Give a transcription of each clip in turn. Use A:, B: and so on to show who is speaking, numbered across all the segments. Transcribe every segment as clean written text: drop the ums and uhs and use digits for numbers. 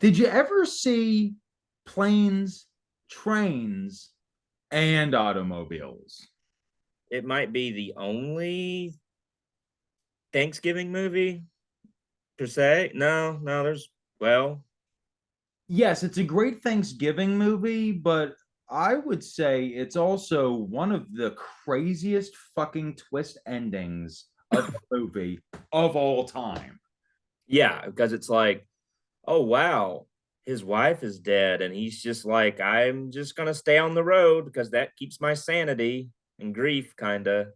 A: Did you ever see planes, trains, and automobiles?
B: It might be the only Thanksgiving movie per se. No, no, there's well,
A: Yes, it's a great Thanksgiving movie, but I would say it's also one of the craziest fucking twist endings of a movie of all time.
B: yeah, because it's like, oh wow, his wife is dead, and he's just like, I'm just gonna stay on the road because that keeps my sanity and grief, kinda.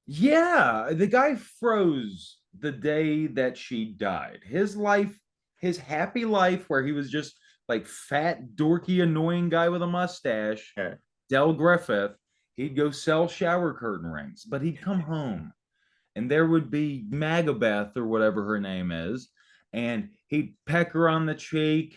A: Yeah, the guy froze the day that she died. His life, his happy life, where he was just like fat, dorky, annoying guy with a mustache,
B: Yeah.
A: Del Griffith, he'd go sell shower curtain rings, but he'd come home and there would be Magabeth or whatever her name is, and he'd peck her on the cheek,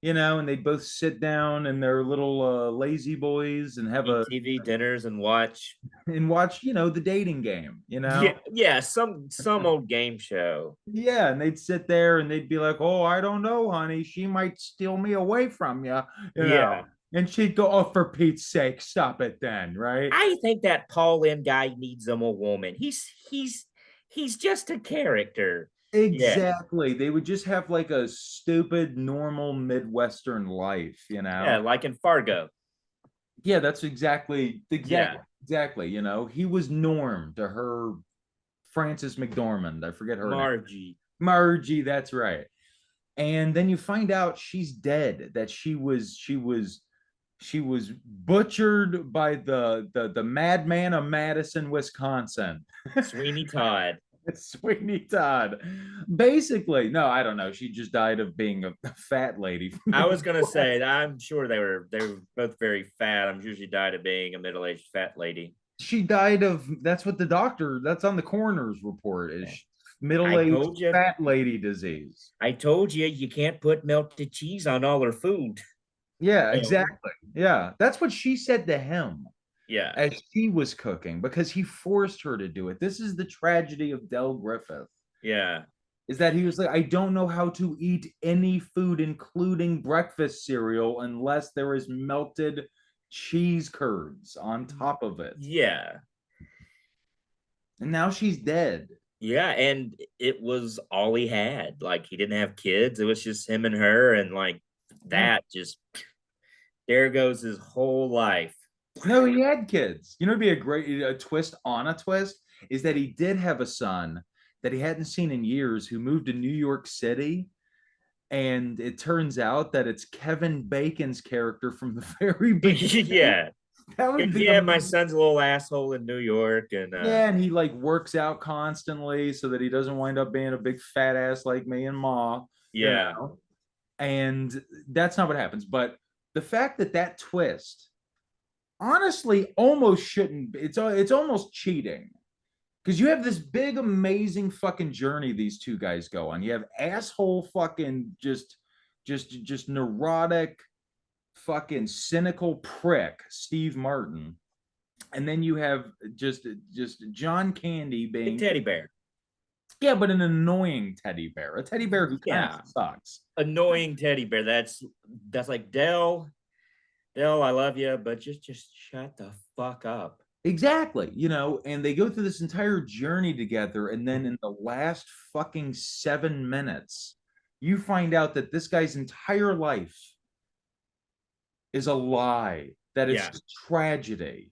A: and they'd both sit down in their little lazy boys and have
B: Eat
A: a
B: TV dinners and watch.
A: and watch, the dating game.
B: Yeah, yeah, some old game show.
A: Yeah, and they'd sit there and they'd be like, "Oh, I don't know, honey. She might steal me away from you, you know."
B: Yeah.
A: And she'd go, "Oh, for Pete's sake, stop it then, right?"
B: I think that Paul Lynn guy needs him a woman. He's just a character. Yeah.
A: Exactly. They would just have like a stupid, normal Midwestern life.
B: Yeah, like in Fargo.
A: Yeah, that's exactly,
B: Yeah.
A: exactly, exactly. He was Norm to her, Frances McDormand. I forget her name.
B: Margie.
A: Margie, that's right. And then you find out she's dead, that she was butchered by the madman of Madison, Wisconsin.
B: Sweeney Todd.
A: It's Sweeney Todd. Basically, no, I don't know. She just died of being a fat lady from
B: I
A: the
B: was gonna
A: West.
B: say I'm sure they were both very fat. I'm sure she died of being a middle-aged fat lady.
A: She died of, that's what that's on the coroner's report,
B: Yeah.
A: is
B: I
A: middle-aged
B: told you.
A: fat lady disease.
B: I told you you can't put melted cheese on all her food.
A: Yeah,
B: So,
A: exactly. Yeah, that's what she said to him
B: yeah.
A: as she was cooking because he forced her to do it. This is the tragedy of Del Griffith,
B: Yeah.
A: is that he was like, I don't know how to eat any food, including breakfast cereal, unless there is melted cheese curds on top of it.
B: Yeah.
A: And now she's dead.
B: Yeah, and it was all he had. Like he didn't have kids. It was just him and her, and like
A: Yeah.
B: that just there goes his whole life.
A: No, he had kids. It'd be a twist on a twist is that he did have a son that he hadn't seen in years who moved to New York City. And it turns out that it's Kevin Bacon's character from the very beginning.
B: Yeah.
A: That would be
B: Yeah, my
A: amazing.
B: son's a little asshole in New York, and
A: Yeah, and he like works out constantly so that he doesn't wind up being a big fat ass like me and Ma, you
B: yeah.
A: know. And that's not what happens. But the fact that that twist honestly almost shouldn't be, it's almost cheating because you have this big amazing fucking journey these two guys go on. You have asshole fucking just neurotic fucking cynical prick Steve Martin, and then you have just John Candy
B: Big
A: being,
B: teddy bear.
A: yeah, but an annoying teddy bear, a teddy bear who kind of
B: Yeah.
A: sucks.
B: Annoying teddy bear. That's like Dell, I love you, but just shut the fuck up.
A: Exactly, and they go through this entire journey together, and then in the last fucking 7 minutes, you find out that this guy's entire life is a lie, that it's
B: Yeah.
A: just tragedy.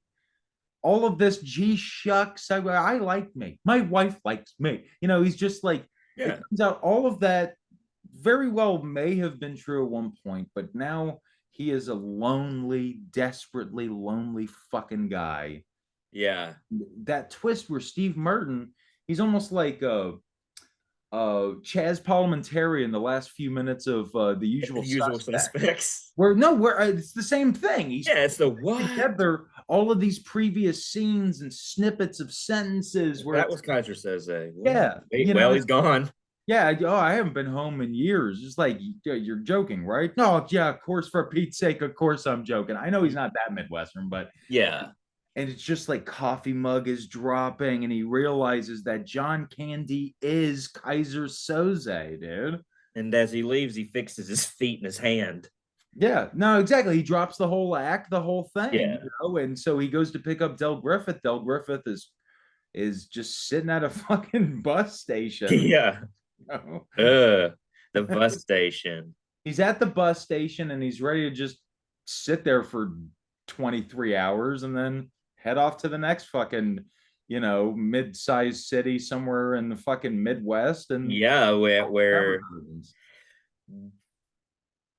A: All of this, gee shucks, I like me. My wife likes me. He's just like, it
B: Yeah.
A: turns out all of that very well may have been true at one point, but now he is a lonely, desperately lonely fucking guy.
B: Yeah.
A: That twist where Steve Martin, he's almost like Chaz Parliamentary in the last few minutes of The Usual
B: Usual
A: Suspects.
B: suspects.
A: Where no, where it's the same thing. He's
B: Yeah, it's the what?
A: together all of these previous scenes and snippets of sentences where
B: That
A: it's,
B: was Kaiser says, what?
A: yeah,
B: Wait, well, he's gone.
A: yeah, oh, I haven't been home in years. It's like, yeah, you're joking, right? No, yeah, of course, for Pete's sake, of course I'm joking. I know he's not that Midwestern, but
B: Yeah.
A: and it's just like coffee mug is dropping, and he realizes that John Candy is Kaiser Soze, dude.
B: And as he leaves, he fixes his feet and his hand.
A: Yeah, no, exactly. He drops the whole act, the whole thing,
B: Yeah.
A: and so he goes to pick up Del Griffith. Del Griffith is just sitting at a fucking bus station.
B: Yeah.
A: You know?
B: The bus station.
A: He's at the bus station and he's ready to just sit there for 23 hours and then head off to the next fucking, mid-sized city somewhere in the fucking Midwest and
B: Yeah,
A: shower
B: where
A: curtains.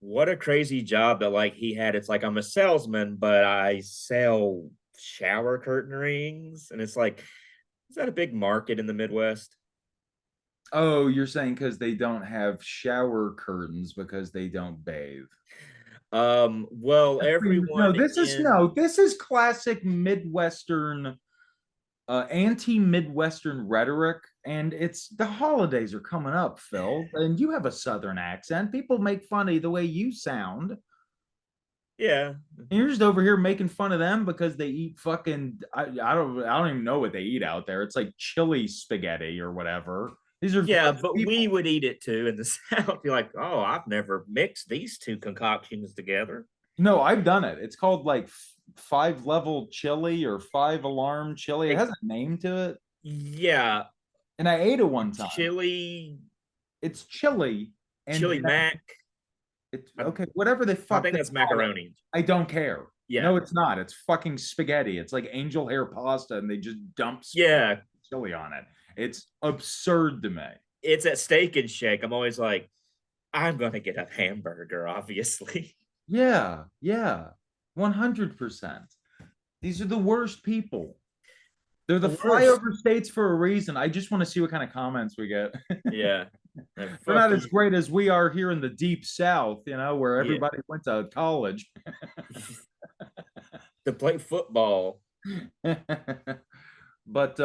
B: what a crazy job that like he had. It's like I'm a salesman, but I sell shower curtain rings. And it's like, is that a big market in the Midwest?
A: Oh, you're saying because they don't have shower curtains because they don't bathe.
B: Well,
A: No,
B: everyone
A: this is
B: in
A: no, this is classic Midwestern, anti-Midwestern rhetoric, and it's the holidays are coming up, Phil, and you have a Southern accent. People make fun of the way you sound.
B: yeah.
A: And you're just over here making fun of them because they eat fucking I don't even know what they eat out there. It's like chili spaghetti or whatever. These are
B: Yeah,
A: gross
B: but we
A: people.
B: would eat it too in the South. You're like, oh, I've never mixed these two concoctions together.
A: No, I've done it. It's called like five level chili or five alarm chili. It has a name to it.
B: Yeah,
A: And I ate it one time.
B: chili,
A: It's chili and
B: chili mac.
A: it's okay, whatever the
B: I
A: fuck
B: think
A: they
B: that's
A: call it.
B: macaroni.
A: I don't care.
B: Yeah,
A: No, it's not. It's fucking spaghetti. It's like angel hair pasta and they just dump
B: yeah.
A: chili on it. It's absurd to me.
B: It's at Steak and Shake. I'm always like, I'm gonna get a hamburger, obviously.
A: Yeah, yeah. 100%. These are the worst people. They're the
B: The worst.
A: flyover states for a reason. I just want to see what kind of comments we get.
B: Yeah. And
A: They're
B: fuck
A: not as
B: you.
A: great as we are here in the deep south, where
B: Yeah.
A: everybody went to college.
B: To play football.
A: But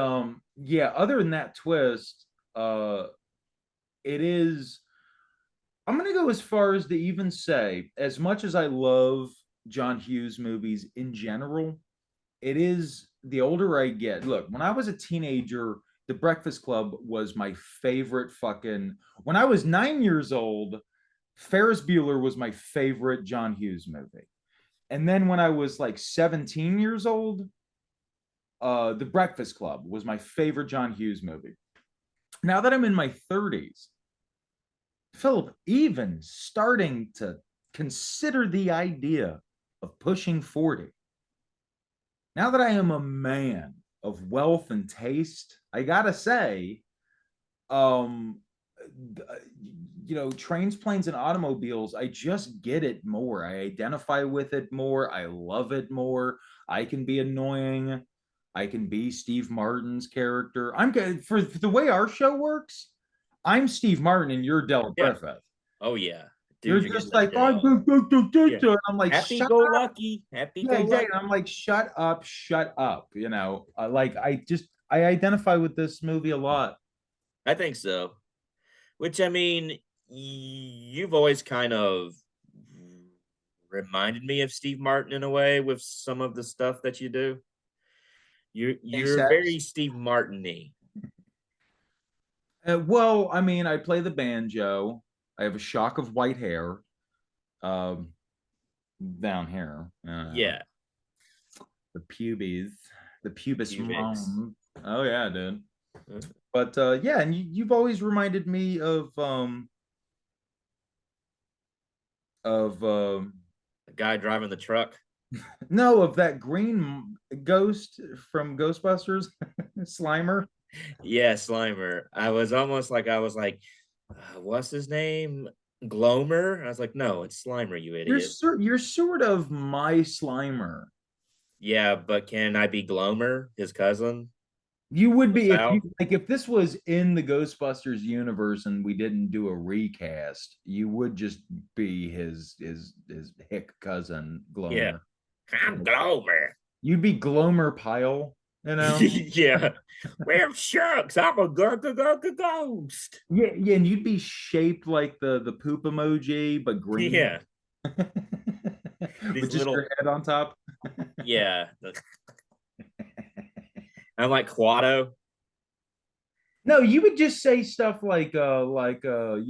A: yeah, other than that twist, it is I'm gonna go as far as to even say, as much as I love John Hughes movies in general, it is the older I get. Look, when I was a teenager, The Breakfast Club was my favorite fucking. When I was 9 years old, Ferris Bueller was my favorite John Hughes movie. And then when I was like 17 years old, The Breakfast Club was my favorite John Hughes movie. Now that I'm in my 30s, Philip, even starting to consider the idea of pushing 40, now that I am a man of wealth and taste, I gotta say, um, trains, planes, and automobiles, I just get it more. I identify with it more. I love it more. I can be annoying. I can be Steve Martin's character. I'm good for the way our show works. I'm Steve Martin and you're Del
B: Yeah.
A: Griffith.
B: Oh yeah.
A: You're
B: Dude, you're getting
A: just
B: the
A: like,
B: shit
A: oh,
B: out. Yeah.
A: and I'm like,
B: Happy
A: shut
B: go
A: up.
B: lucky. Happy
A: Yeah,
B: go
A: exactly.
B: lucky.
A: And I'm like, shut up. Like I identify with this movie a lot.
B: I think so. Which I mean, you've always kind of reminded me of Steve Martin in a way with some of the stuff that you do. You're very
A: Sex.
B: Steve Martin-y.
A: Well, I mean, I play the banjo. I have a shock of white hair, um, down here.
B: Yeah.
A: The pubes, the pubis
B: Cubics.
A: mons. Oh yeah, dude.
B: Uh,
A: But yeah, and you've always reminded me of
B: The guy driving the truck.
A: no, of that green ghost from Ghostbusters, Slimer.
B: Yeah, Slimer. I was like, what's his name? Glomer? I was like, no, it's Slimer, you idiot.
A: You're sort of my Slimer.
B: Yeah, but can I be Glomer, his cousin?
A: You would
B: The
A: be if you
B: South?
A: like if this was in the Ghostbusters universe and we didn't do a recast, you would just be his hick cousin
B: Yeah.
A: Glomer.
B: I'm Glomer.
A: You'd be Glomer Pyle, you know?
B: Yeah. Well, shucks, I'm a ghost.
A: Yeah, yeah, and you'd be shaped like the poop emoji, but green.
B: Yeah.
A: With
B: These
A: just your
B: little,
A: head on top.
B: yeah. I'm like Quado.
A: No, you would just say stuff just oh my God,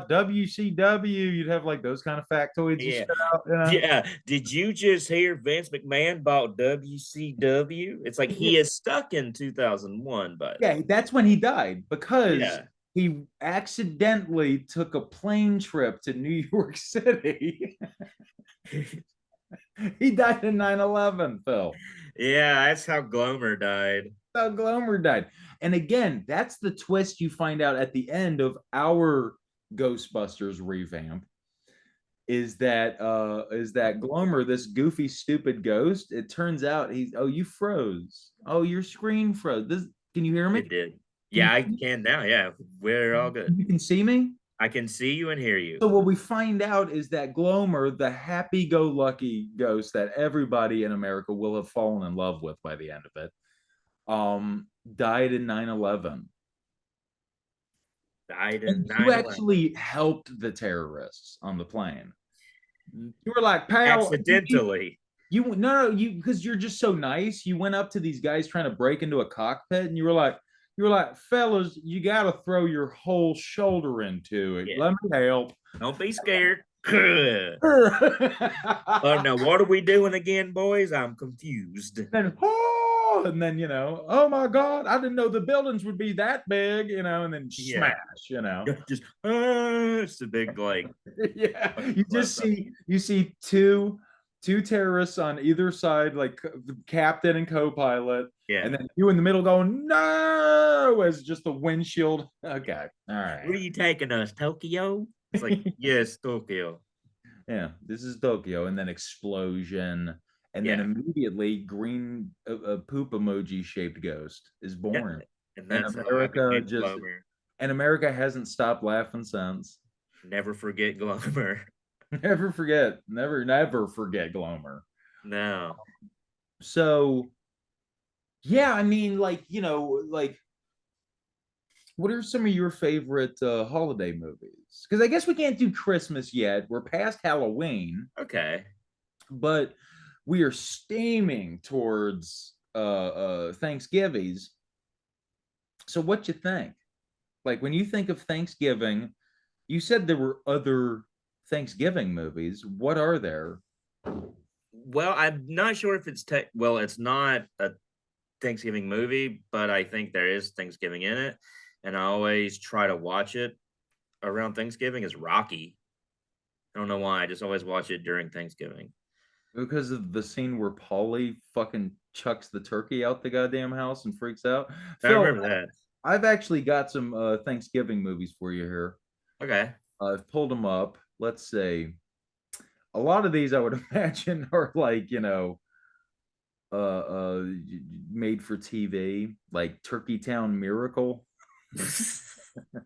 A: WCW. You'd have like those kind of factoids you
B: Yeah.
A: spit out, you know.
B: Yeah. Did you just hear Vince McMahon bought WCW? It's like he is stuck in 2001, by the
A: Yeah,
B: way.
A: that's when he died because
B: Yeah.
A: he accidentally took a plane trip to New York City. He died in 9/11, Phil.
B: Yeah, that's how Glomer died.
A: How Glomer died. And again, that's the twist you find out at the end of our Ghostbusters revamp is that Glomer, this goofy, stupid ghost, it turns out he's you froze. Oh, your screen froze. This can you hear me?
B: It did.
A: Can
B: Yeah, I can now. Yeah, we're all good.
A: you can see me?
B: I can see you and hear you.
A: So what we find out is that Glomer, the happy-go-lucky ghost that everybody in America will have fallen in love with by the end of it, died in 9/11.
B: Died in
A: And you
B: 9/11.
A: actually helped the terrorists on the plane. You were like, pal,
B: Accidentally.
A: you because you're just so nice. You went up to these guys trying to break into a cockpit, and you were like, fellas, you got to throw your whole shoulder into it.
B: Yeah.
A: Let me help.
B: Don't be scared. Oh no, what are we doing again, boys? I'm confused.
A: And then oh my God, I didn't know the buildings would be that big, and then
B: Yeah.
A: smash.
B: Just it's a big like
A: Yeah,
B: fucking close up.
A: you see two terrorists on either side, like captain and co-pilot,
B: Yeah.
A: and then you in the middle going no as just the windshield. Okay, all
B: Where
A: right.
B: are you taking us? Tokyo? It's like, yes, Tokyo.
A: Yeah, this is Tokyo, and then explosion, and then
B: Yeah.
A: immediately green a poop emoji shaped ghost is
B: Yeah.
A: born,
B: And
A: and
B: that's how I
A: America
B: became
A: just
B: Glomer.
A: and America hasn't stopped laughing since.
B: Never forget Glomer.
A: Never forget Glomer.
B: No.
A: So yeah, I mean, like what are some of your favorite holiday movies? Because I guess we can't do Christmas yet. We're past Halloween,
B: Okay.
A: but we are steaming towards Thanksgivings. So what you think? Like when you think of Thanksgiving, you said there were other Thanksgiving movies. What are there?
B: Well, I'm not sure if well, it's not a Thanksgiving movie, but I think there is Thanksgiving in it. And I always try to watch it around Thanksgiving is Rocky. I don't know why. I just always watch it during Thanksgiving.
A: Because of the scene where Paulie fucking chucks the turkey out the goddamn house and freaks out.
B: I
A: Phil,
B: remember that.
A: I've actually got some Thanksgiving movies for you here.
B: Okay.
A: I've pulled them up. Let's say a lot of these I would imagine are like, made for TV, like Turkey Town Miracle.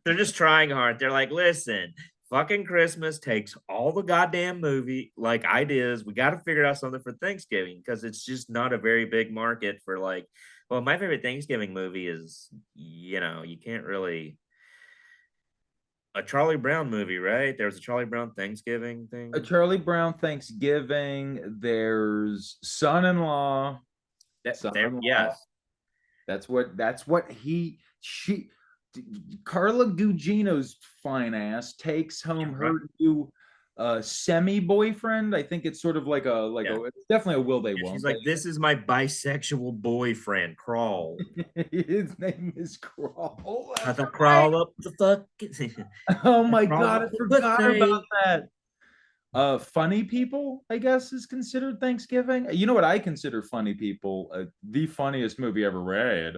B: They're just trying hard. They're like, listen, fucking Christmas takes all the goddamn movie like ideas. We got to figure out something for Thanksgiving because it's just not a very big market for like. Well, my favorite Thanksgiving movie is, you can't really a Charlie Brown movie, right? There was a Charlie Brown Thanksgiving
A: A
B: thing.
A: Charlie Brown Thanksgiving. There's Son-in-Law.
B: There,
A: Son-in-Law.
B: yes.
A: That's what she Carla Gugino's fine ass takes
B: Yeah,
A: home
B: right.
A: her new semi boyfriend. I think it's sort of
B: Yeah.
A: it's definitely a will they
B: Yeah, she's
A: won't
B: like, this is my bisexual boyfriend, Crawl.
A: they. His name is Crawl.
B: Have
A: That's
B: to
A: right.
B: crawl up the fucking
A: Oh my
B: crawl
A: God,
B: up
A: I
B: the
A: forgot about
B: buffet.
A: that. Funny People, I guess, is considered Thanksgiving. You know what I consider Funny People? The funniest movie ever made.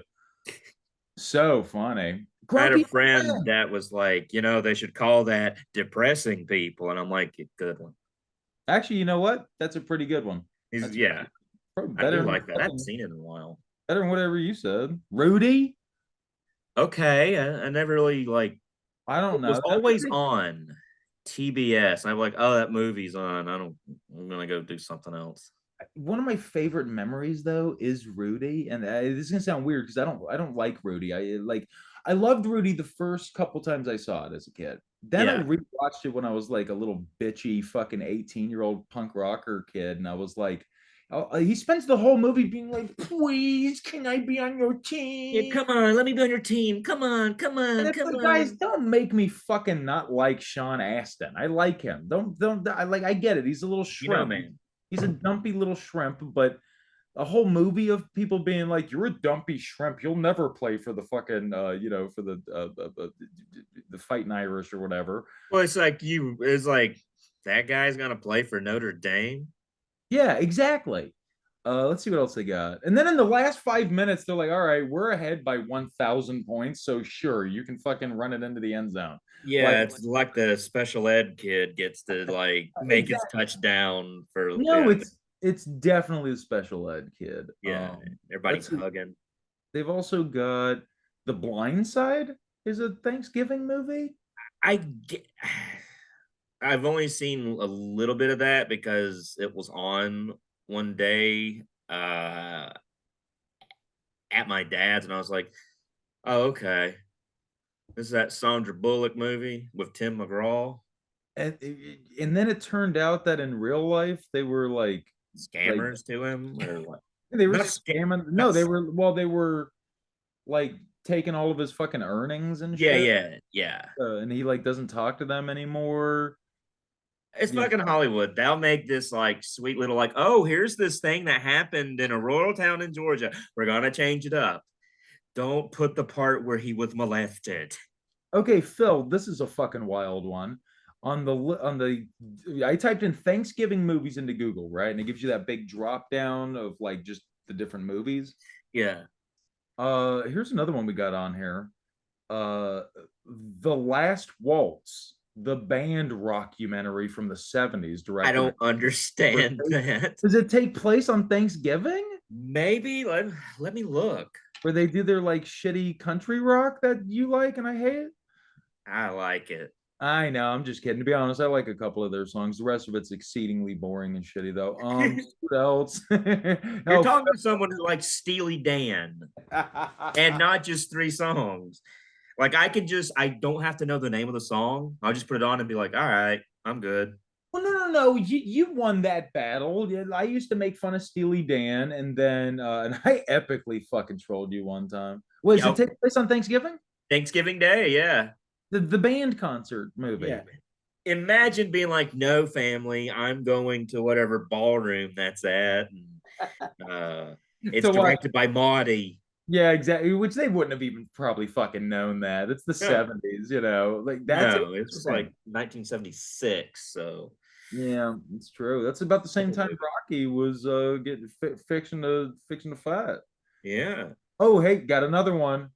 A: So funny.
B: I had a
A: Grumpy Old
B: friend
A: Man.
B: that was like, they should call that depressing people. And I'm like, good one.
A: Actually, you know what? That's a pretty good one.
B: He's,
A: That's
B: yeah,
A: probably
B: I do
A: better than
B: like that. I haven't
A: fucking
B: seen it in a while.
A: better than whatever you said. Rudy?
B: Okay. I never really like,
A: I don't
B: it was
A: know.
B: always on TBS. I'm like, oh, that movie's on. I'm going to go do something else.
A: One of my favorite memories though is Rudy, and this is gonna sound weird because I don't like Rudy. I loved Rudy the first couple times I saw it as a kid. Then I
B: Yeah.
A: rewatched it when I was like a little bitchy fucking 18-year-old punk rocker kid, and I was like, He spends the whole movie being like, "Please, can I be on your
B: Yeah,
A: team?"
B: come on, let me be on your team. Come on, come
A: And
B: on,
A: it's
B: come
A: like, guys,
B: on.
A: don't make me fucking not like Sean Astin. I like him. Don't. I get it. He's a little
B: You know,
A: shrimp.
B: man.
A: He's a dumpy little shrimp. But a whole movie of people being like, "You're a dumpy shrimp. You'll never play for the fucking, for the Fighting Irish or whatever."
B: Well, it's like that guy's gonna play for Notre Dame.
A: Yeah, exactly. Let's see what else they got. And then in the last 5 minutes, they're like, "All right, we're ahead by 1,000 points, so sure, you can fucking run it into the end zone." Like,
B: Yeah, it's like the special ed kid gets to like make his
A: exactly.
B: touchdown for
A: No, it's definitely the special ed kid.
B: yeah, everybody's
A: Let's see.
B: hugging.
A: They've also got The Blind Side is a Thanksgiving movie.
B: I get, I've only seen a little bit of that because it was on one day at my dad's, and I was like, "Oh, okay, this is that Sandra Bullock movie with Tim McGraw,
A: And then it turned out that in real life they were like
B: scammers to him or what?"
A: they were
B: Not
A: scamming. No,
B: that's
A: they were like taking all of his fucking earnings and
B: yeah,
A: shit.
B: yeah, yeah.
A: And he like doesn't talk to them anymore.
B: It's
A: You
B: fucking Hollywood. They'll make this like sweet little like, oh, here's this thing that happened in a rural town in Georgia. We're gonna change it up. Don't put the part where he was molested.
A: Okay, Phil, this is a fucking wild one. I typed in Thanksgiving movies into Google, right? And it gives you that big drop down of like just the different movies.
B: Yeah.
A: Here's another one we got on here. Uh, The Last Waltz, the band rockumentary from the 70s,
B: I
A: directed.
B: don't understand that.
A: Does it take place on Thanksgiving?
B: Maybe let me look.
A: Where they do their like shitty country rock that you like and I hate?
B: I like it.
A: I know, I'm just kidding. To be honest, I like a couple of their songs. The rest of it's exceedingly boring and shitty, though. What else?
B: You're
A: Oh,
B: talking to someone who likes Steely Dan and not just three songs. Like I don't have to know the name of the song. I'll just put it on and be like, all right, I'm good.
A: well, no. You won that battle. Yeah, I used to make fun of Steely Dan, and then and I epically fucking trolled you one time. Wait, does it
B: Yep.
A: take place on Thanksgiving?
B: Thanksgiving Day, yeah.
A: The band concert movie.
B: Yeah. Imagine being like, no family, I'm going to whatever ballroom that's at. And, it's
A: So what?
B: directed by Maudie.
A: Yeah, exactly. Which they wouldn't have even probably fucking known that. It's the
B: No,
A: 70s, you know. Like that's
B: no, this was
A: interesting.
B: like 1976. So
A: Yeah, it's true. That's about the same time
B: yeah.
A: Rocky was getting fixing to fight.
B: Yeah.
A: Oh, hey, got another one.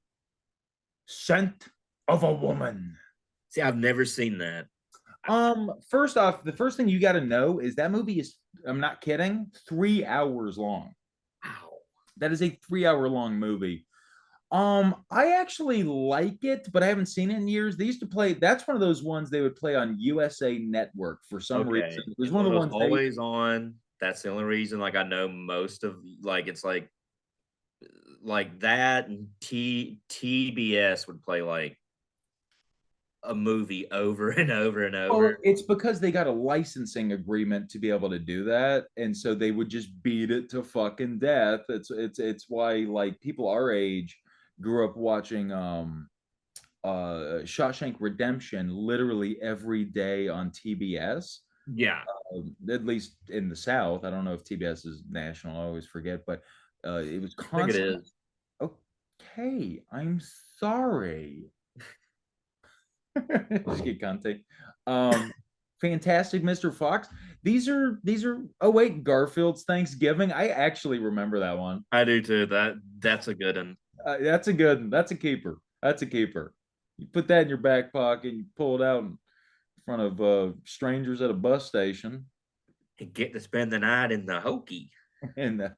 A: Scent of a Woman.
B: See, I've never seen that.
A: First off, the first thing you got to know is that movie is, I'm not kidding, 3 hours long.
B: Wow.
A: That is a 3 hour long movie. I actually like it, but I haven't seen it in years. They used to play, that's one of those ones they would play on USA Network for some reason.
B: Okay.
A: It was
B: It's
A: one
B: one
A: of
B: of
A: the
B: those
A: ones they,
B: always on. That's the only reason. Like I know most of like it's like that and TBS would play like a movie over and over and
A: well,
B: over.
A: it's because they got a licensing agreement to be able to do that, and so they would just beat it to fucking death. It's why like people our age grew up watching Shawshank Redemption literally every day on TBS.
B: Yeah,
A: At least in the South. I don't know if TBS is national. I always forget, but it was
B: I think it
A: constant.
B: is.
A: Okay, I'm sorry. Just get Conte. Um, Fantastic Mr. Fox. These are. Oh wait, Garfield's Thanksgiving. I actually remember that one.
B: I do too. That's a good one.
A: That's a good one. That's a keeper. That's a keeper. You put that in your back pocket. You pull it out in front of strangers at a bus station.
B: And get to spend the night in the hokey.
A: And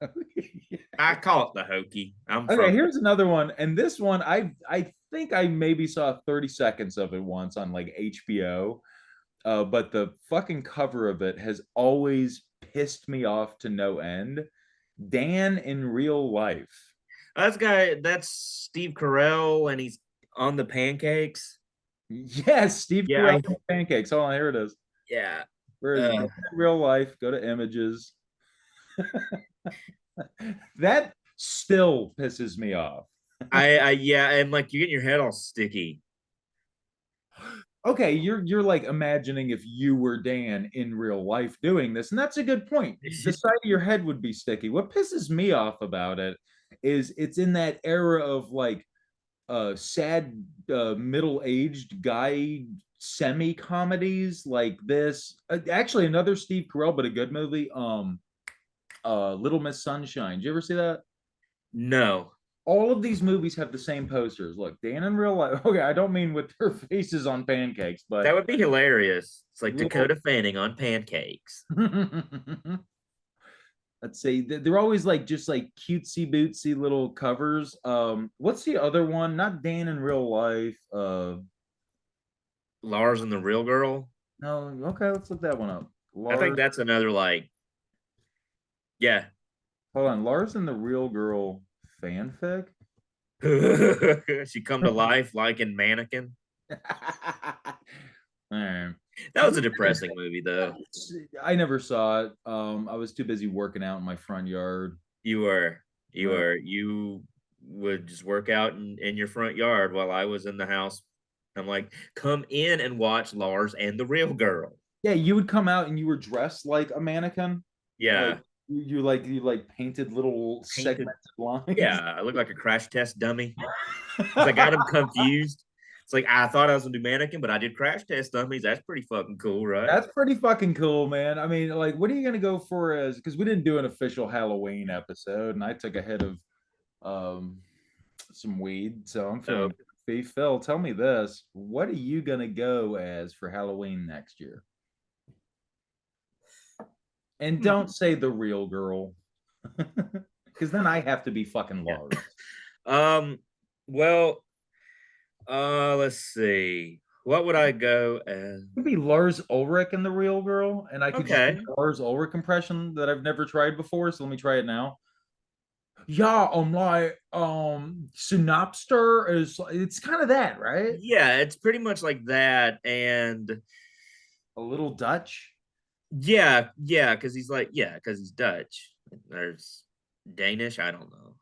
B: I call it the hokey. I'm
A: okay,
B: from
A: here's another one. And this one, I think I maybe saw 30 seconds of it once on like HBO. But the fucking cover of it has always pissed me off to no end. Dan in real life.
B: that's Steve Carell, and he's on the pancakes.
A: Yes, Steve
B: Yeah,
A: Carell pancakes. Hold on, here it is.
B: yeah.
A: Where is it?
B: Uh,
A: Dan in real life? Go to images. That still pisses me off.
B: I yeah, and like you get your head all sticky.
A: Okay, you're like imagining if you were Dan in real life doing this, and that's a good point. The side of your head would be sticky. What pisses me off about it is it's in that era of like sad middle-aged guy semi comedies like this. Actually, another Steve Carell, but a good movie. Little Miss Sunshine. Did you ever see that?
B: No,
A: All of these movies have the same posters. Look, Dan in real life. Okay, I don't mean with their faces on pancakes,
B: that
A: but
B: would be hilarious. It's like
A: little.
B: Dakota Fanning on pancakes.
A: Let's say they're always like just like cutesy bootsy little covers. What's the other one? Not Dan in real life.
B: Lars and the Real Girl.
A: No. Okay, let's look that one up.
B: I think
A: Lars.
B: that's another like, yeah.
A: Hold on. Lars and the Real Girl fanfic.
B: She come to life like in Mannequin.
A: All right.
B: That was a depressing movie though.
A: I never saw it. I was too busy working out in my front yard.
B: You were, you would just work out in your front yard while I was in the house. I'm like, come in and watch Lars and the Real Girl.
A: Yeah, you would come out and you were dressed like a mannequin.
B: Yeah.
A: Like you painted little
B: Painted.
A: segmented lines.
B: Yeah, I look like a crash test dummy. I got him confused. It's like I thought I was gonna do mannequin, but I did crash test dummies. That's pretty fucking cool, right?
A: That's pretty fucking cool, man. I mean, like, what are you gonna go for as because we didn't do an official Halloween episode, and I took a hit of um some weed, so I'm
B: So
A: feeling goofy. Phil, tell me this. What are you gonna go as for Halloween next year? And don't say the real girl. Because then I have to be fucking
B: yeah.
A: Lars.
B: Well, let's see. What would I go as?
A: It could be Lars Ulrich and the real girl, and I could just do
B: Okay.
A: a Lars Ulrich impression that I've never tried before. So let me try it now. Yeah, like Synopster is it's kind of that, right?
B: Yeah, it's pretty much like that. And
A: A little Dutch.
B: yeah, because he's like, yeah, because he's Dutch. There's Danish. I don't know.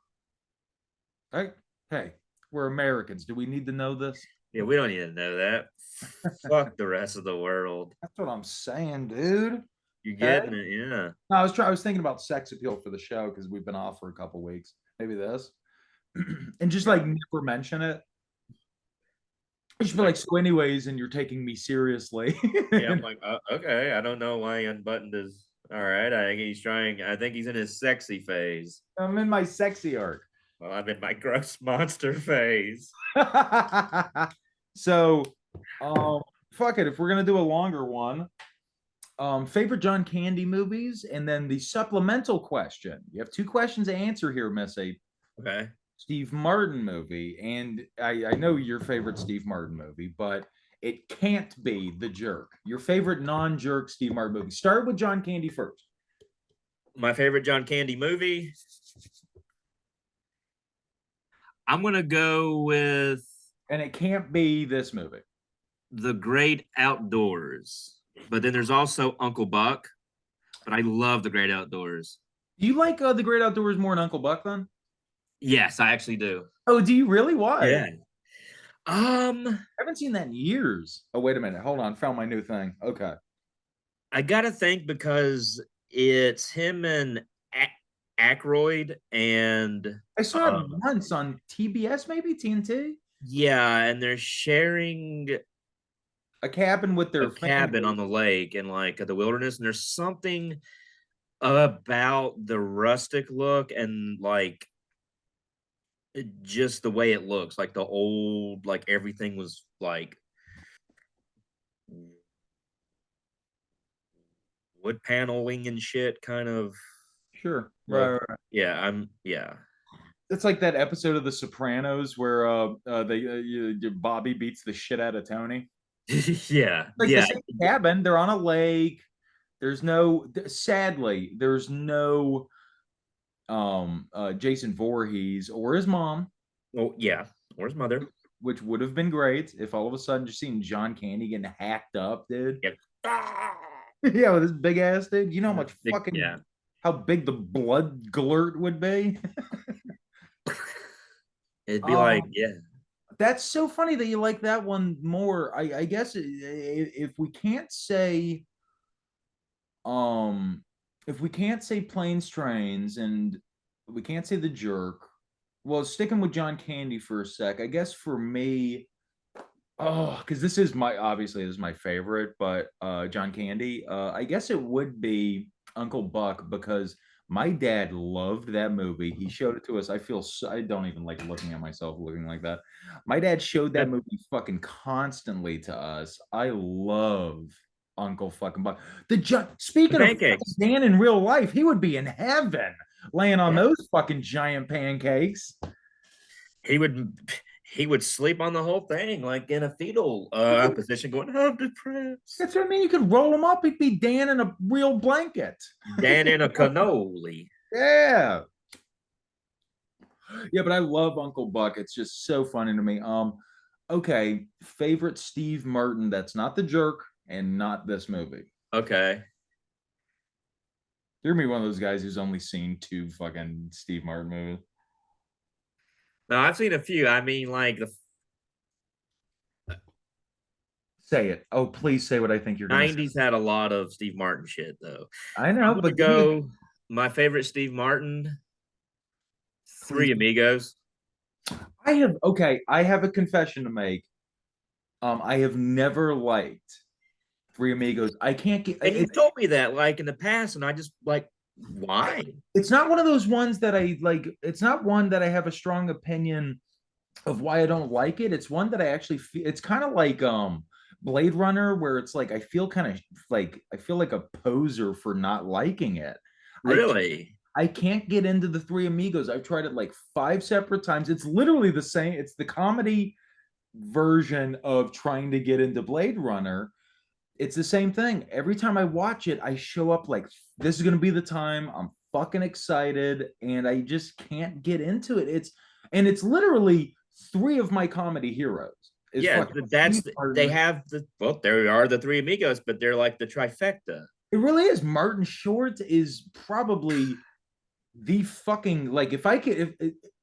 A: Hey, hey, we're Americans. Do we need to know this?
B: Yeah, we don't need to know that. Fuck the rest of the world.
A: That's what I'm saying, dude.
B: You
A: Okay.
B: getting it? Yeah.
A: No, I was thinking about sex appeal for the show because we've been off for a couple weeks. Maybe this. And just like never mention it. I just feel like so anyways, and you're taking me seriously.
B: Yeah, I'm like, okay. I don't know why he unbuttoned his. All right, I think he's trying. I think he's in his sexy phase.
A: I'm in my sexy arc.
B: Well, I'm in my gross monster phase.
A: So fuck it. If we're gonna do a longer one, favorite John Candy movies, and then the supplemental question. You have two questions to answer here, Missy.
B: Okay.
A: Steve Martin movie, and I know your favorite Steve Martin movie, but it can't be The Jerk. Your favorite non-jerk Steve Martin movie. Start with John Candy first.
B: My favorite John Candy movie. I'm gonna go with
A: And it can't be this movie.
B: The Great Outdoors. But then there's also Uncle Buck. But I love The Great Outdoors.
A: Do you like The Great Outdoors more than Uncle Buck then?
B: Yes, I actually do.
A: Oh, do you really? Why?
B: Yeah.
A: I haven't seen that in years. Oh, wait a minute. Hold on. Found my new thing. Okay.
B: I gotta think because it's him and Aykroyd and
A: I saw it once on TBS, maybe TNT.
B: yeah, and they're sharing
A: A cabin with their
B: a cabin on the lake in like the wilderness, and there's something about the rustic look and like just the way it looks, like the old, like everything was like wood paneling and shit, kind of.
A: Sure.
B: Yeah, yeah.
A: It's like that episode of The Sopranos where Bobby beats the shit out of Tony.
B: Yeah,
A: Like
B: yeah.
A: the same cabin, they're on a lake. Sadly, there's no Jason Voorhees or his mom.
B: Oh yeah, or his mother.
A: Which would have been great if all of a sudden just seeing John Candy getting hacked up, dude.
B: Yep.
A: Yeah, with this big ass dude. You know how much fucking
B: yeah.
A: how big the blood glurt would be.
B: It'd be like,
A: Um,
B: yeah.
A: that's so funny that you like that one more. I guess if we can't say um if we can't say planes, trains, and we can't say the jerk, well, sticking with John Candy for a sec, I guess for me, oh, because this is my obviously this is my favorite, but John Candy, I guess it would be Uncle Buck because my dad loved that movie. He showed it to us. I feel so, I don't even like looking at myself looking like that. My dad showed that movie fucking constantly to us. I love Uncle fucking Buck.
B: The
A: Speaking of fucking
B: pancakes.
A: Dan in real life, he would be in heaven laying on
B: Yeah.
A: those fucking giant pancakes.
B: He would he would sleep on the whole thing, like in a fetal position, going, I'm depressed.
A: That's what I mean. You could roll him up. He'd be Dan in a real blanket.
B: Dan in a cannoli.
A: Yeah. Yeah, but I love Uncle Buck. It's just so funny to me. Okay, favorite Steve Martin that's not the jerk and not this movie.
B: Okay.
A: You're gonna be one of those guys who's only seen two fucking Steve Martin movies.
B: Now I've seen a few. I mean, like the
A: Say it. Oh, please say what I think you're gonna say.
B: 90s had a lot of Steve Martin shit though.
A: I
B: I'm
A: know,
B: gonna
A: but give me
B: go my favorite Steve Martin, Three
A: please.
B: Amigos.
A: I have okay, I have a confession to make. I have never liked Three Amigos. I can't get
B: And
A: it,
B: you've told me that like in the past, and I just like, why?
A: it's not one of those ones that I like. It's not one that I have a strong opinion of why I don't like it. It's one that I actually feel it's kind of like Blade Runner, where it's like I feel kind of like I feel like a poser for not liking it. I
B: Really?
A: I can't get into the Three Amigos. I've tried it like five separate times. It's literally the same. It's the comedy version of trying to get into Blade Runner. It's the same thing. Every time I watch it, I show up like this is gonna be the time. I'm fucking excited, and I just can't get into it. It's literally three of my comedy heroes. Is
B: Yeah,
A: fucking
B: that's
A: Steve
B: they
A: Martin.
B: have the well, there are the Three Amigos, but they're like the trifecta.
A: It really is. Martin Short is probably the fucking like if I could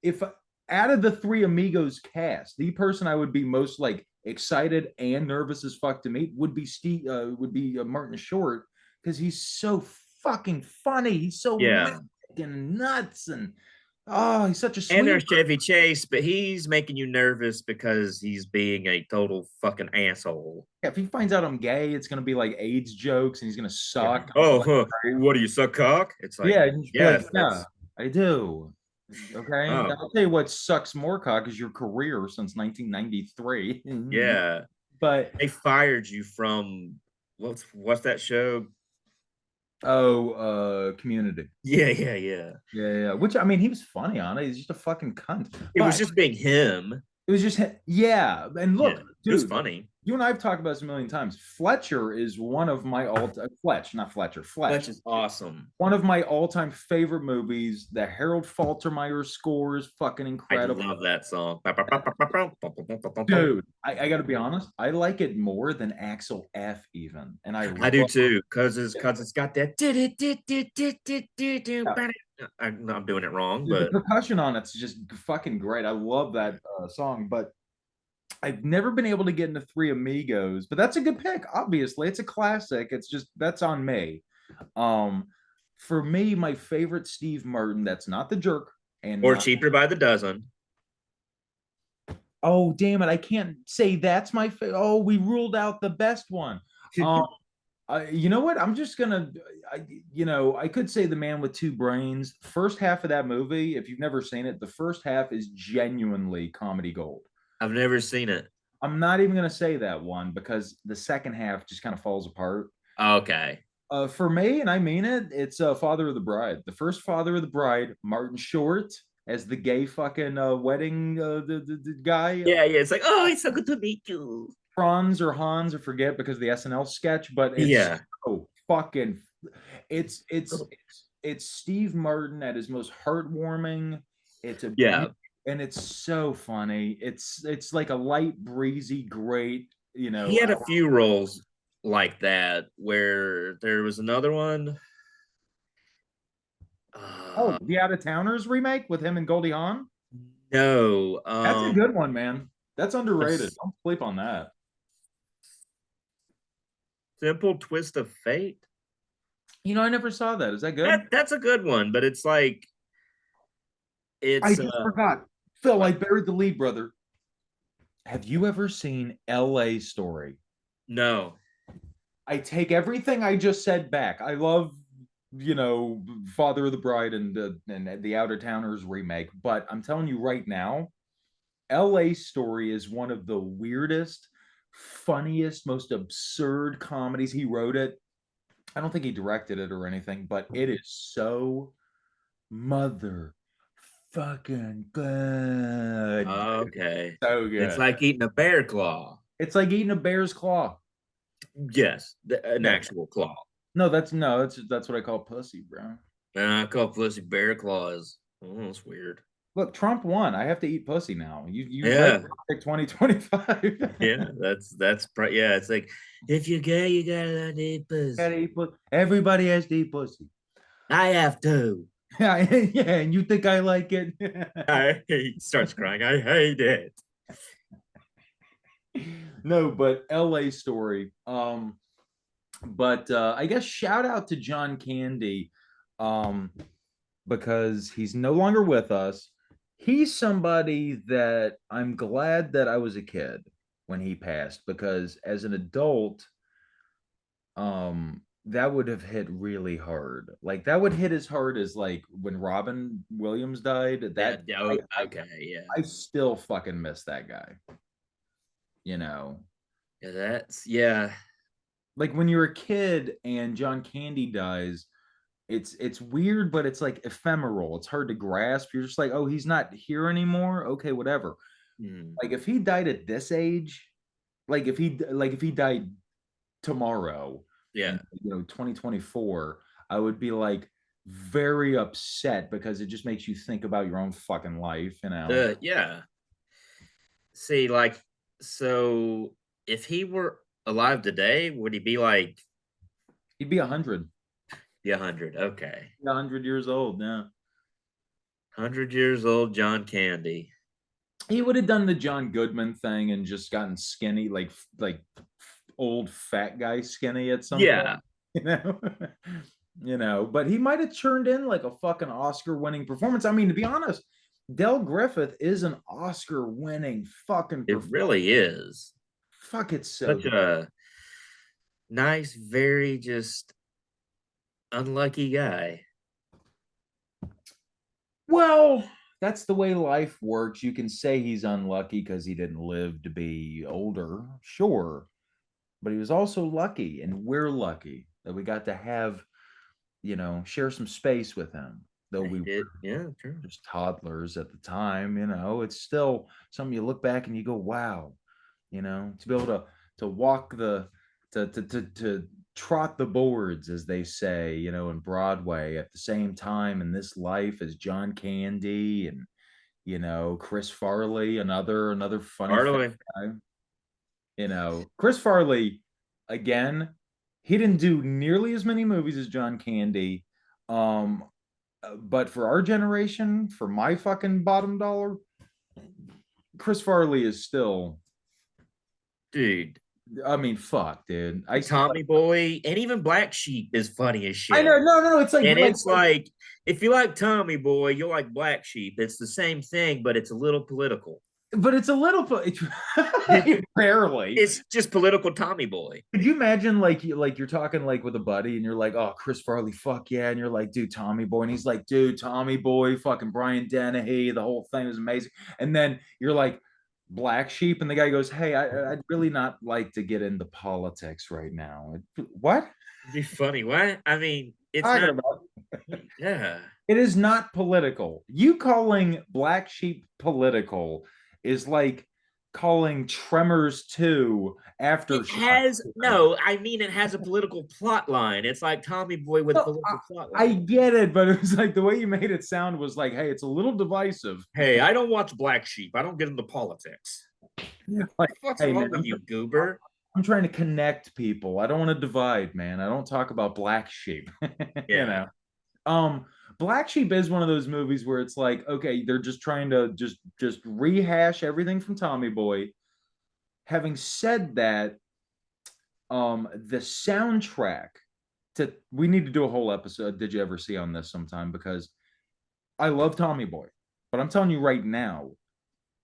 A: if out of the Three Amigos cast, the person I would be most like excited and nervous as fuck to meet would be Steve would be Martin Short because he's so fucking funny. He's so
B: Yeah.
A: and nuts and oh, he's such a
B: And
A: sweetheart.
B: there's Chevy Chase, but he's making you nervous because he's being a total fucking asshole.
A: If he finds out I'm gay, it's gonna be like AIDS jokes and he's gonna
B: Yeah.
A: suck.
B: Oh, huh. What do you suck cock? It's like,
A: Yeah, and he'd be like,
B: yes,
A: yeah,
B: that's
A: I do. Okay.
B: oh
A: I'll tell you what sucks more cock is your career since 1993.
B: yeah.
A: But
B: They fired you from what's that show?
A: oh, community.
B: Yeah, yeah, yeah.
A: Yeah, yeah. Which I mean, he was funny on it. He's just a fucking cunt.
B: It was
A: But
B: just being him.
A: it was just yeah. And
B: Yeah.
A: look,
B: It was
A: dude,
B: funny.
A: you and I have talked about this a million times. Fletcher is one of my all Fletch, not Fletcher,
B: Fletch
A: Fletch.
B: is awesome.
A: One of my all-time favorite movies. The Harold Faltermeyer score is fucking
B: I
A: incredible.
B: love that song.
A: Dude, I gotta be honest, I like it more than Axel F even. And
B: I do too, cause it's got that. I'm doing it wrong,
A: the
B: but
A: percussion on it's just fucking great. I love that song, but I've never been able to get into Three Amigos, but that's a good pick. Obviously, it's a classic. It's just that's on me. Um, for me, my favorite Steve Martin. That's not the jerk, and
B: or
A: not.
B: cheaper by the dozen.
A: Oh damn it! I can't say that's my. Oh, we ruled out the best one. Um, you know what? I'm just gonna. I could say the Man with Two Brains. First half of that movie, if you've never seen it, the first half is genuinely comedy gold.
B: I've never seen it.
A: I'm not even gonna say that one because the second half just kind of falls apart.
B: Okay.
A: For me, and I mean it, it's Father of the Bride. The first Father of the Bride, Martin Short as the gay fucking wedding the guy.
B: Yeah, yeah. It's like, oh, it's so good to meet you.
A: Franz or Hans, I forget because of the SNL sketch, but it's
B: Yeah.
A: so fucking. It's Steve Martin at his most heartwarming. It's a
B: Yeah.
A: and it's so funny. It's like a light, breezy, great.
B: He had a few roles like that where there was another one.
A: Oh,
B: Uh,
A: the Out of Towners remake with him and Goldie Hawn.
B: no.
A: That's a good one, man. That's underrated.
B: A
A: Don't sleep on that.
B: Simple Twist of Fate.
A: I never saw that. Is that good?
B: That's a good one, but it's like
A: I
B: it's
A: just forgot. Phil, I
B: what?
A: buried the lead, brother. Have you ever seen L.A. Story?
B: No.
A: I take everything I just said back. I love, Father of the Bride and the Outer Towners remake, but I'm telling you right now, L.A. Story is one of the weirdest, funniest, most absurd comedies. He wrote it. I don't think he directed it or anything, but it is so mother fucking good.
B: Okay.
A: So
B: It's
A: good.
B: like eating a bear claw.
A: It's like eating a bear's claw.
B: Yes, an
A: Yeah.
B: actual claw.
A: No, that's what I call pussy, bro.
B: And I call pussy bear claws. Oh, that's weird.
A: Look, Trump won. I have to eat pussy now. You read
B: Yeah,
A: 2025.
B: yeah. Yeah. It's like if you're gay, you gotta learn to eat
A: Gotta
B: pussy.
A: eat pussy. Everybody has to eat pussy.
B: I have to.
A: Yeah, yeah, and you think I like it?
B: Starts crying. I hate it.
A: No, but LA Story. But I guess shout out to John Candy, um, because he's no longer with us. He's somebody that I'm glad that I was a kid when he passed, because as an adult, that would have hit really hard. Like that would hit as hard as like when Robin Williams died.
B: Yeah.
A: That
B: Oh, okay. Yeah.
A: I still fucking miss that guy. You know,
B: Yeah. Yeah.
A: like when you're a kid and John Candy dies, it's weird, but it's like ephemeral. It's hard to grasp. You're just like, oh, he's not here anymore. Okay, whatever.
B: Mm,
A: Like if he died at this age, like if he died tomorrow
B: yeah.
A: in 2024, I would be like very upset because it just makes you think about your own fucking life.
B: Yeah. See, like, so if he were alive today, would he be like
A: He'd be 100,
B: be 100? Okay.
A: 100 years old. Yeah.
B: 100 years old, John Candy.
A: He would have done the John Goodman thing and just gotten skinny, like old fat guy skinny at some point,
B: Yeah.
A: you know. But he might have turned in like a fucking Oscar-winning performance. I mean, to be honest, Del Griffith is an Oscar-winning fucking
B: It
A: performer.
B: really is.
A: Fuck, it's so
B: Such
A: good.
B: a nice, very just unlucky guy.
A: Well, that's the way life works. You can say he's unlucky because he didn't live to be older, sure, but he was also lucky, and we're lucky that we got to have, share some space with him. Though
B: He
A: we were
B: did. Yeah, true.
A: just toddlers at the time, it's still something you look back and you go, wow, to be able to walk to trot the boards, as they say, in Broadway at the same time in this life as John Candy and Chris Farley, another funny fat
B: Farley.
A: guy. Chris Farley, again, he didn't do nearly as many movies as John Candy. Um, but for our generation, for my fucking bottom dollar, Chris Farley is still.
B: Dude.
A: I mean, fuck, dude. I still
B: Tommy Boy and even Black Sheep is funny as
A: I
B: shit.
A: know, no, no, it's like
B: And
A: like
B: it's like if you like Tommy Boy, you'll like Black Sheep. It's the same thing, but it's a little political.
A: but it's a little barely.
B: It's just political Tommy Boy.
A: Could you imagine like you're talking like with a buddy and you're like, oh, Chris Farley, fuck yeah, and you're like, dude, Tommy Boy, and he's like, dude, Tommy Boy, fucking Brian Dennehy, the whole thing was amazing, and then you're like, Black Sheep, and the guy goes, hey, I'd really not like to get into politics right now. What?
B: It'd be funny. What? I mean, it's
A: Talking
B: not.
A: about?
B: Yeah.
A: It is not political. You calling Black Sheep political is like calling Tremors 2
B: It
A: Aftershock.
B: has no. I mean, it has a political plot line. It's like Tommy Boy with a
A: Well,
B: political plot
A: I
B: line.
A: get it, but it was like the way you made it sound was like, hey, it's a little divisive.
B: Hey, I don't watch Black Sheep. I don't get into politics.
A: Like,
B: What's
A: hey, man,
B: wrong with you, goober?
A: I'm trying to connect people. I don't want to divide, man. I don't talk about Black Sheep. you
B: Yeah.
A: know. Um, Black Sheep is one of those movies where it's like, okay, they're just trying to just rehash everything from Tommy Boy. Having said that, the soundtrack to we need to do a whole episode. Did you ever see on this sometime? Because I love Tommy Boy, but I'm telling you right now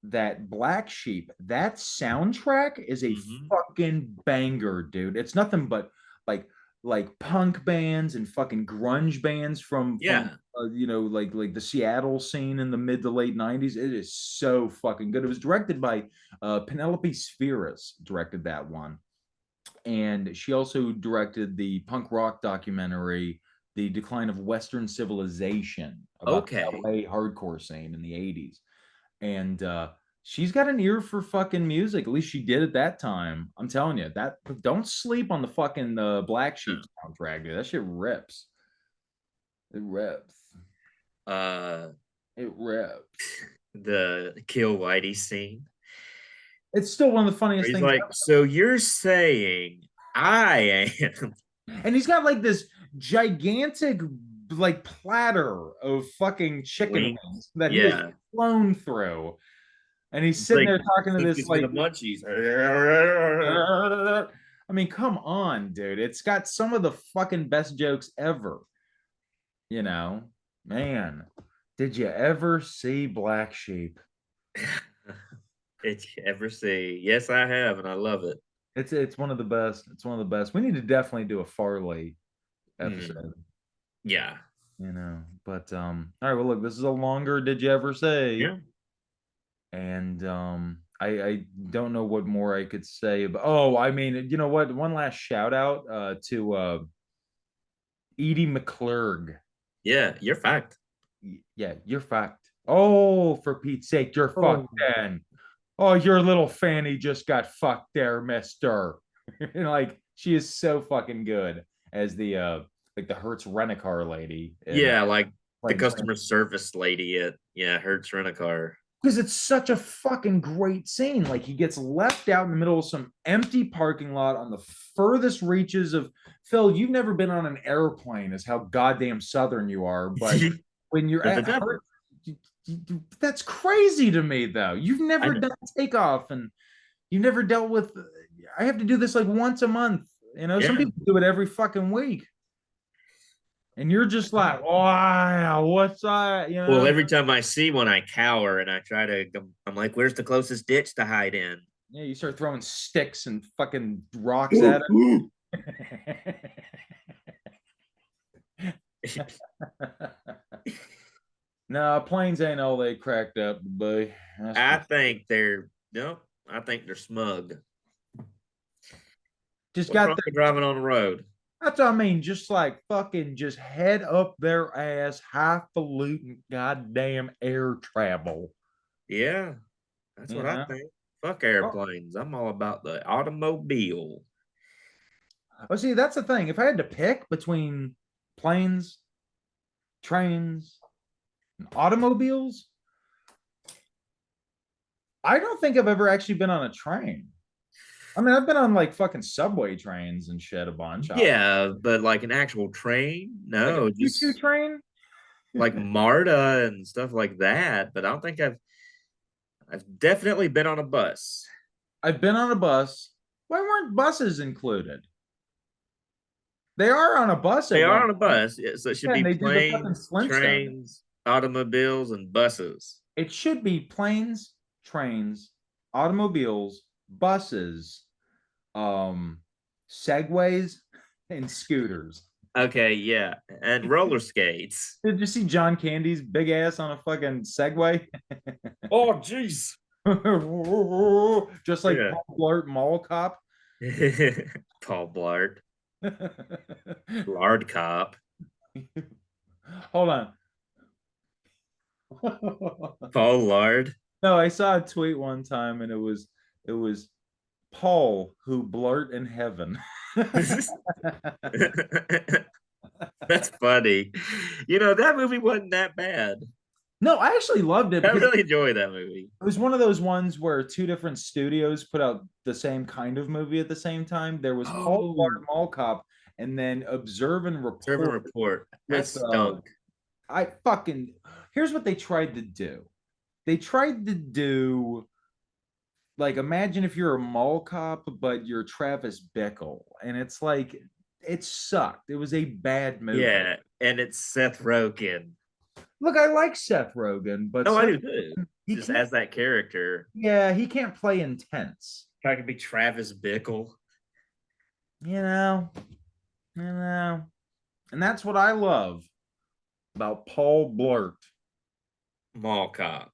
A: that Black Sheep, that soundtrack is a
B: Mhm.
A: fucking banger, dude. It's nothing but like punk bands and fucking grunge bands from
B: Yeah.
A: like the Seattle scene in the mid to late 90s. It is so fucking good. It was directed by Penelope Spheris directed that one. And she also directed the punk rock documentary The Decline of Western Civilization about the
B: Okay.
A: LA hardcore scene in the 80s. And she's got an ear for fucking music. At least she did at that time. I'm telling you that. Don't sleep on the fucking Black Sheep soundtrack, dude. That shit rips. It rips.
B: Uh,
A: It rips.
B: the Kill Whitey scene.
A: It's still one of the
B: Where
A: funniest
B: he's
A: things
B: like, so you're saying I am?
A: and he's got like this gigantic like platter of fucking chicken
B: Wings.
A: wings that he has
B: Yeah.
A: flown through, and he's
B: It's
A: sitting
B: like,
A: there talking to
B: think
A: this
B: he's gonna
A: like
B: munchies.
A: I mean, come on, dude. It's got some of the fucking best jokes ever. You know, man. Did you ever see Black Sheep?
B: Did you ever see? Yes, I have, and I love it.
A: It's one of the best. It's one of the best. We need to definitely do a Farley
B: Mm,
A: episode.
B: yeah.
A: But all right, well look, this is a longer did you ever say?
B: Yeah.
A: And I don't know what more I could say, but oh, I mean, you know what? One last shout out to Edie McClurg.
B: Yeah. You're fact.
A: Yeah, you're fucked. Oh, for Pete's sake, you're fucked
B: Oh.
A: then. Oh, your little fanny just got fucked there, mister. Like she is so fucking good as the like the Hertz rent-a-car lady in
B: Yeah, like the
A: playing Trans
B: customer service lady at Hertz Rent a Car.
A: because it's such a fucking great scene. Like he gets left out in the middle of some empty parking lot on the furthest reaches of Phil. You've never been on an airplane, is how goddamn southern you are. But when you're
B: But the
A: at
B: devil.
A: that's crazy to me, though. You've
B: I
A: never
B: know.
A: done takeoff, and you've never dealt with. I have to do this like once a month. You know, some
B: Yeah.
A: people do it every fucking week, and you're just like, wow, what's that? You
B: Well,
A: know,
B: every time I see one, I cower and I try to. I'm like, "Where's the closest ditch to hide in?"
A: yeah, you start throwing sticks and fucking rocks at it. No, planes ain't all they cracked up to be. That's
B: I
A: for
B: think they're no. I think they're smug.
A: just
B: What's
A: got
B: wrong
A: the.
B: with driving on the road?
A: That's what I mean. Just like fucking, just head up their ass, highfalutin goddamn air travel.
B: Yeah, that's
A: You
B: what I
A: know.
B: think. Fuck
A: Oh,
B: airplanes. I'm all about the automobile.
A: oh, see, that's the thing. If I had to pick between planes, trains, and automobiles, I don't think I've ever actually been on a train. I mean, I've been on like fucking subway trains and shit a bunch,
B: Yeah, but like an actual train?
A: like a
B: No,
A: choo-choo
B: just
A: train.
B: like MARTA and stuff like that. But I don't think I've definitely been on a bus.
A: I've been on a bus. Why weren't buses included? They are on a bus
B: They
A: at
B: are
A: one
B: on a
A: point.
B: bus. Yeah, so it should
A: Yeah, and
B: be
A: they do the fucking
B: planes,
A: Flintstone.
B: trains, automobiles, and buses.
A: It should be planes, trains, automobiles, buses, um, segways, and scooters.
B: Okay, yeah. And roller skates.
A: Did you see John Candy's big ass on a fucking Segway?
B: Oh, jeez.
A: Just like
B: Yeah.
A: Paul Blart Mall Cop.
B: Paul Blart. Lard Cop.
A: Hold on.
B: Paul Lard.
A: No, I saw a tweet one time and it was Paul who blurt in heaven.
B: That's funny. That movie wasn't that bad.
A: No, I actually loved it
B: I
A: because
B: really enjoy that movie.
A: it was one of those ones where two different studios put out the same kind of movie at the same time. There was Paul
B: Oh,
A: Blart Mall Cop and then Observe and
B: Serve and
A: Report
B: Report. That
A: with
B: stunk.
A: I fucking here's what they tried to do. They tried to do like imagine if you're a mall cop, but you're Travis Bickle, and it's like it sucked. It was a bad movie.
B: Yeah, and it's Seth Rogen.
A: Look, I like Seth Rogen, but
B: No, I
A: Seth
B: do too.
A: he
B: Just
A: can't.
B: as that character,
A: Yeah, he can't play intense.
B: trying to be Travis Bickle.
A: You know, you know, and that's what I love about Paul Blart.
B: Mall cop.